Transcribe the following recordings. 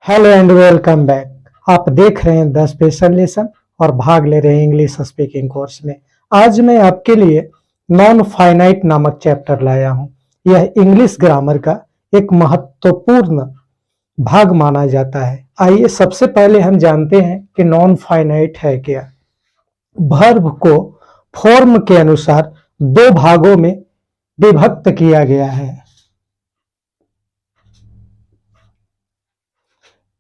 Hello and welcome back. आप देख रहे हैं द स्पेशल लेसन और भाग ले रहे हैं इंग्लिश स्पीकिंग कोर्स में। आज मैं आपके लिए नॉन फाइनाइट नामक चैप्टर लाया हूं। यह इंग्लिश ग्रामर का एक महत्वपूर्ण भाग माना जाता है। आइए सबसे पहले हम जानते हैं कि नॉन फाइनाइट है क्या। वर्ब को फॉर्म के अनुसार दो भागों में विभक्त किया गया है।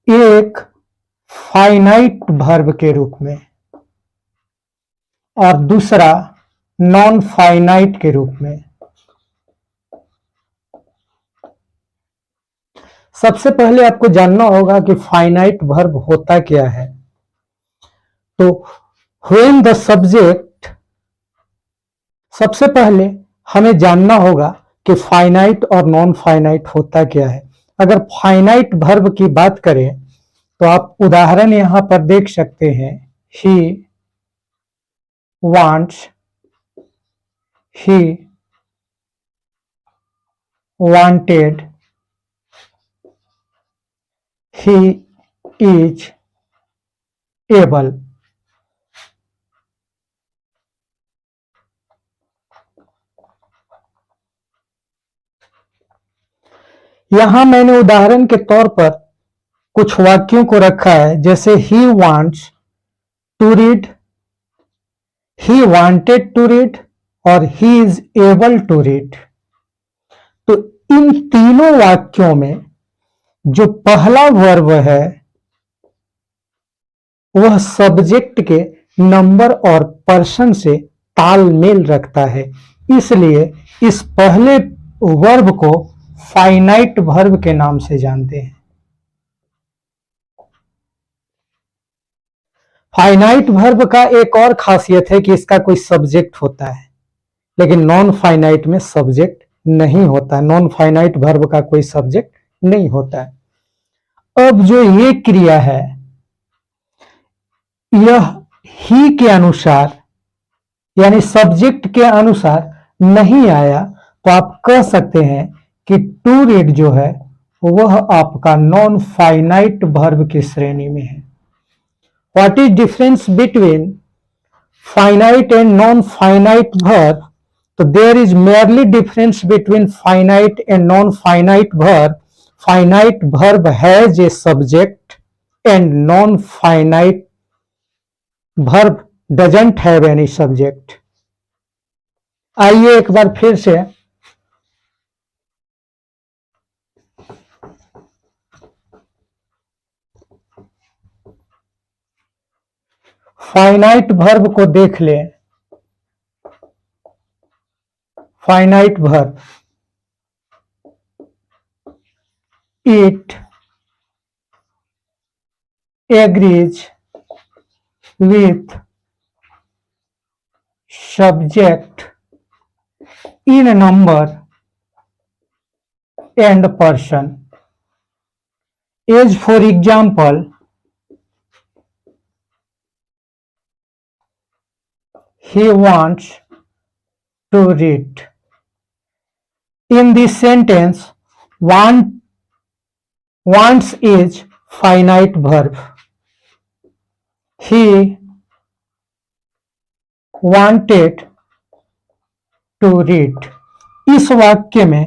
एक फाइनाइट वर्ब के रूप में और दूसरा नॉन फाइनाइट के रूप में। सबसे पहले आपको जानना होगा कि फाइनाइट वर्ब होता क्या है। तो व्हेन द सब्जेक्ट, सबसे पहले हमें जानना होगा कि फाइनाइट और नॉन फाइनाइट होता क्या है। अगर फाइनाइट वर्ब की बात करें तो आप उदाहरण यहां पर देख सकते हैं। He wants, he wanted, he is able. यहां मैंने उदाहरण के तौर पर कुछ वाक्यों को रखा है, जैसे he wants to read, he wanted to read और he is able to read. तो इन तीनों वाक्यों में जो पहला वर्ब है वह सब्जेक्ट के नंबर और पर्सन से तालमेल रखता है, इसलिए इस पहले वर्ब को फाइनाइट वर्ब के नाम से जानते हैं। फाइनाइट वर्ब का एक और खासियत है कि इसका कोई सब्जेक्ट होता है, लेकिन नॉन फाइनाइट में सब्जेक्ट नहीं होता। नॉन फाइनाइट वर्ब का कोई सब्जेक्ट नहीं होता है। अब जो ये क्रिया है यह ही के अनुसार यानी सब्जेक्ट के अनुसार नहीं आया तो आप कह सकते हैं कि टू रीड जो है वह आपका नॉन फाइनाइट वर्ब की श्रेणी में है। What is difference between finite and non finite verb? तो there is merely difference between finite and non finite verb. Finite verb has a subject and non finite verb doesn't have any subject. आइए एक बार फिर से finite verb को देख लें। Finite verb, it agrees with subject in number and person. As for example, he wants to read. In this sentence, wants is finite verb. He wanted to read. इस वाक्य में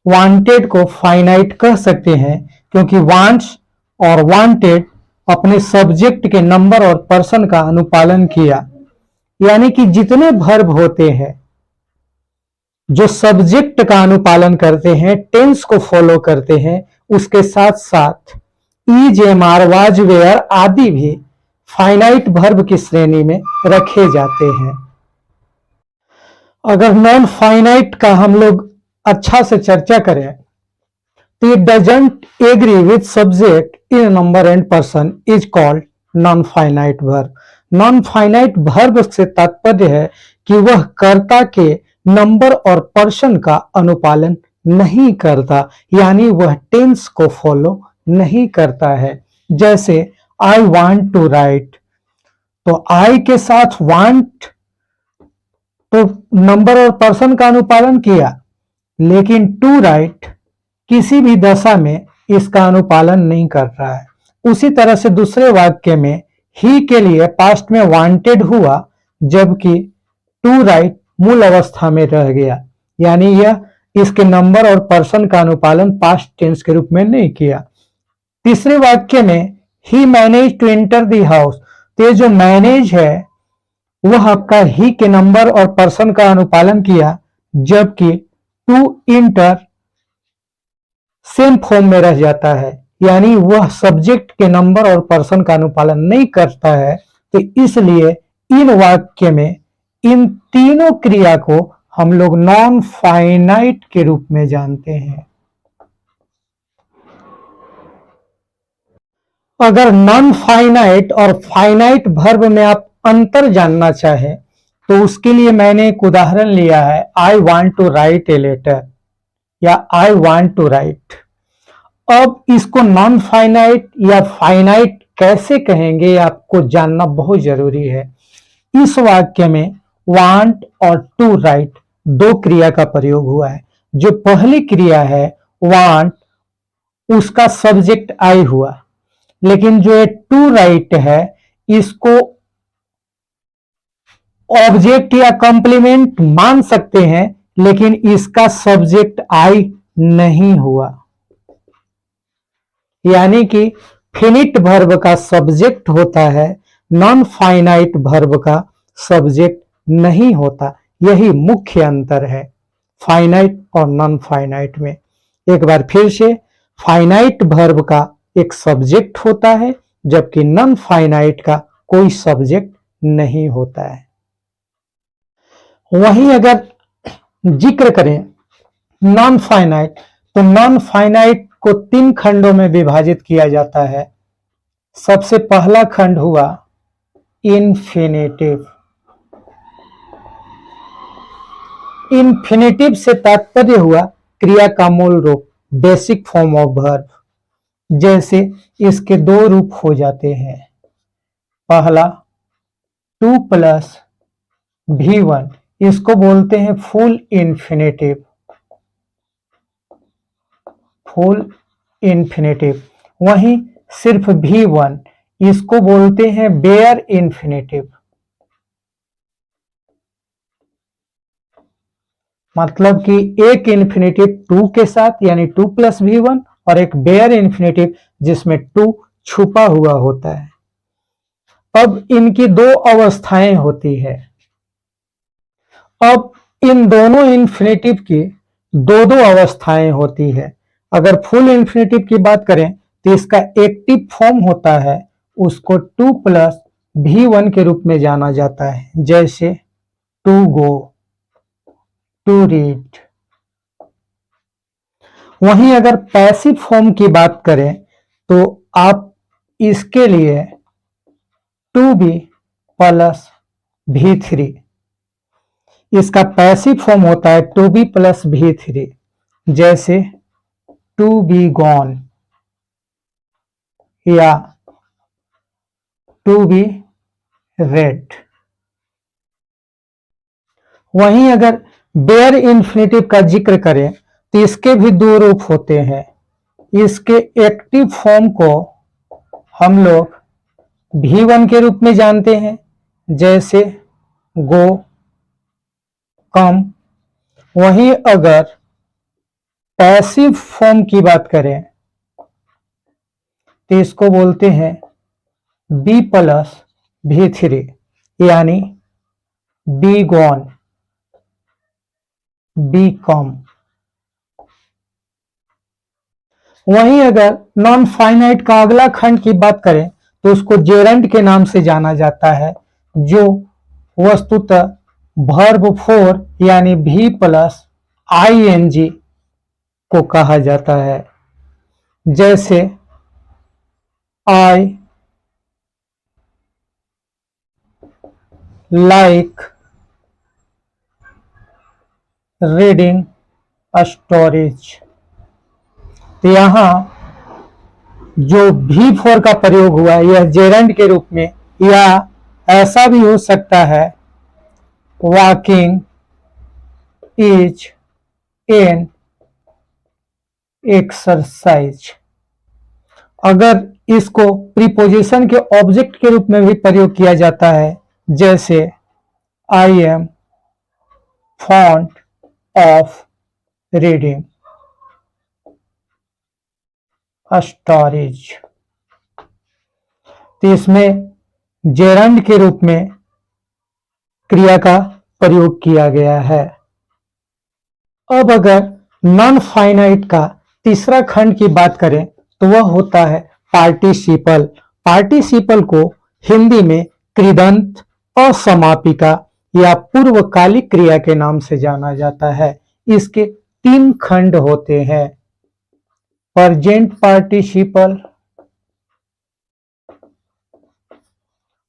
wanted को finite कह सकते हैं क्योंकि wants और wanted अपने सब्जेक्ट के नंबर और पर्सन का अनुपालन किया। यानी कि जितने वर्ब होते हैं जो सब्जेक्ट का अनुपालन करते हैं, टेंस को फॉलो करते हैं, उसके साथ साथ is, am, are, was, were आदि भी फाइनाइट वर्ब की श्रेणी में रखे जाते हैं। अगर नॉन फाइनाइट का हम लोग अच्छा से चर्चा करें तो it doesn't agree with subject in number and person is called non finite verb. Non finite verb से तात्पर्य है कि वह कर्ता के नंबर और पर्सन का अनुपालन नहीं करता, यानी वह टेंस को फॉलो नहीं करता है। जैसे I want to write, तो I के साथ want तो नंबर और पर्सन का अनुपालन किया, लेकिन to write किसी भी दशा में इसका अनुपालन नहीं कर रहा है। उसी तरह से दूसरे वाक्य में ही के लिए पास्ट में वांटेड हुआ, जबकि टू राइट मूल अवस्था में रह गया, यानी यह इसके नंबर और पर्सन का अनुपालन पास्ट टेंस के रूप में नहीं किया। तीसरे वाक्य में he manage to enter the house, तो ये जो मैनेज है वह आपका ही के नंबर और पर्सन का अनुपालन किया, जबकि टू इंटर सेम फॉर्म में रह जाता है, यानी वह सब्जेक्ट के नंबर और पर्सन का अनुपालन नहीं करता है। तो इसलिए इन वाक्य में इन तीनों क्रिया को हम लोग नॉन फाइनाइट के रूप में जानते हैं। अगर नॉन फाइनाइट और फाइनाइट वर्ब में आप अंतर जानना चाहें तो उसके लिए मैंने एक उदाहरण लिया है, I want to write a letter या आई वांट टू राइट। अब इसको नॉन फाइनाइट या फाइनाइट कैसे कहेंगे आपको जानना बहुत जरूरी है। इस वाक्य में वांट और टू राइट दो क्रिया का प्रयोग हुआ है। जो पहली क्रिया है वांट, उसका सब्जेक्ट आई हुआ, लेकिन जो ये टू राइट है इसको ऑब्जेक्ट या कॉम्प्लीमेंट मान सकते हैं, लेकिन इसका सब्जेक्ट आई नहीं हुआ, यानी कि फिनिट वर्ब का सब्जेक्ट होता है, नॉन फाइनाइट वर्ब का सब्जेक्ट नहीं होता। यही मुख्य अंतर है फाइनाइट और नॉन फाइनाइट में। एक बार फिर से, फाइनाइट वर्ब का एक सब्जेक्ट होता है, जबकि नॉन फाइनाइट का कोई सब्जेक्ट नहीं होता है। वहीं अगर जिक्र करें नॉन फाइनाइट, तो नॉन फाइनाइट को तीन खंडों में विभाजित किया जाता है। सबसे पहला खंड हुआ इन्फिनेटिव। इन्फिनेटिव से तात्पर्य हुआ क्रिया का मूल रूप, बेसिक फॉर्म ऑफ वर्ब। जैसे इसके दो रूप हो जाते हैं। पहला 2 + V1, इसको बोलते हैं फुल इन्फिनेटिव। Full infinitive. वहीं सिर्फ V1, इसको बोलते हैं बेयर इन्फिनेटिव। मतलब कि एक इन्फिनेटिव 2 के साथ यानी 2 + V1 और एक बेयर इन्फिनेटिव जिसमें 2 छुपा हुआ होता है। अब इनकी दो अवस्थाएं होती है। अब इन दोनों इन्फिनेटिव की दो दो अवस्थाएं होती है। अगर फुल इन्फिनेटिव की बात करें तो इसका एक्टिव फॉर्म होता है, उसको 2 + V1 के रूप में जाना जाता है। जैसे टू गो, टू रीड। वहीं अगर पैसिव फॉर्म की बात करें तो आप इसके लिए 2B + V3, इसका पैसिव फॉर्म होता है 2B + V3। जैसे टू बी गॉन या टू बी रेड। वहीं अगर बेयर इन्फिनेटिव का जिक्र करें तो इसके भी दो रूप होते हैं। इसके एक्टिव फॉर्म को हम लोग V1 के रूप में जानते हैं, जैसे गो, कम। वहीं अगर पैसिव फॉर्म की बात करें तो इसको बोलते हैं B + V3, यानी बी गॉन, बी कम। वहीं अगर नॉन फाइनाइट का अगला खंड की बात करें तो उसको जेरेंड के नाम से जाना जाता है, जो वस्तुतः वर्ब 4 यानी V + ing को कहा जाता है। जैसे आई लाइक रीडिंग स्टोरीज। तो यहां जो V4 का प्रयोग हुआ है यह जेरेंड के रूप में, या ऐसा भी हो सकता है वॉकिंग इज एन एक्सरसाइज। अगर इसको प्रीपोजिशन के ऑब्जेक्ट के रूप में भी प्रयोग किया जाता है, जैसे I am fond of reading stories. तो इसमें जेरंड के रूप में क्रिया का प्रयोग किया गया है। अब अगर नॉन फाइनाइट का तीसरा खंड की बात करें तो वह होता है पार्टिसिपल। पार्टिसिपल को हिंदी में कृदंत, असमापिका या पूर्वकालिक क्रिया के नाम से जाना जाता है। इसके 3 खंड होते हैं, प्रेजेंट पार्टिसिपल,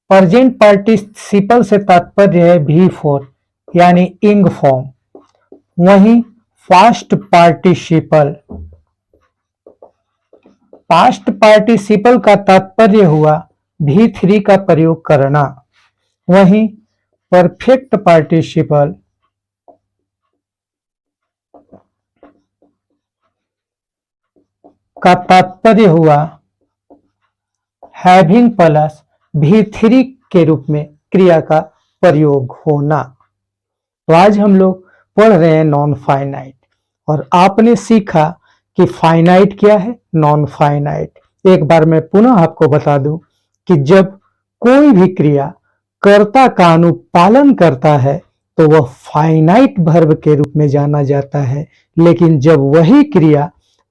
प्रेजेंट पार्टिसिपल से तात्पर्य है V4 यानी इंग फॉर्म। वहीं पास्ट पार्टिसिपल, पास्ट पार्टिसिपल का तात्पर्य हुआ V3 का प्रयोग करना। वहीं परफेक्ट पार्टिसिपल का तात्पर्य हुआ हैविंग प्लस V3 के रूप में क्रिया का प्रयोग होना। तो आज हम लोग पढ़ रहे हैं नॉन फाइनाइट, और आपने सीखा कि फाइनाइट क्या है, नॉन फाइनाइट। एक बार मैं पुनः आपको बता दूं कि जब कोई भी क्रिया कर्ता का अनुपालन करता है तो वह फाइनाइट वर्ब के रूप में जाना जाता है, लेकिन जब वही क्रिया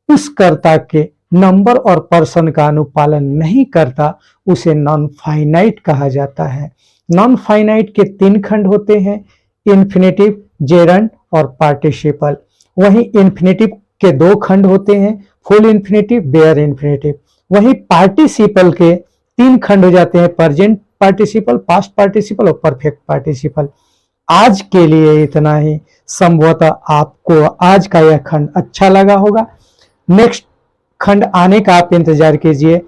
उस कर्ता के नंबर और पर्सन का अनुपालन नहीं करता उसे नॉन फाइनाइट कहा जाता है। नॉन फाइनाइट के 3 खंड होते हैं, इन्फिनेटिव, जेरंड और पार्टिसिपल। वहीं इन्फिनेटिव के 2 खंड होते हैं, फुल इन्फिनेटिव, बेयर इन्फिनेटिव। वहीं पार्टिसिपल के 3 खंड हो जाते हैं, प्रेजेंट पार्टिसिपल, पास्ट पार्टिसिपल और परफेक्ट पार्टिसिपल। आज के लिए इतना ही। संभवतः आपको आज का यह खंड अच्छा लगा होगा। नेक्स्ट खंड आने का आप इंतजार कीजिए।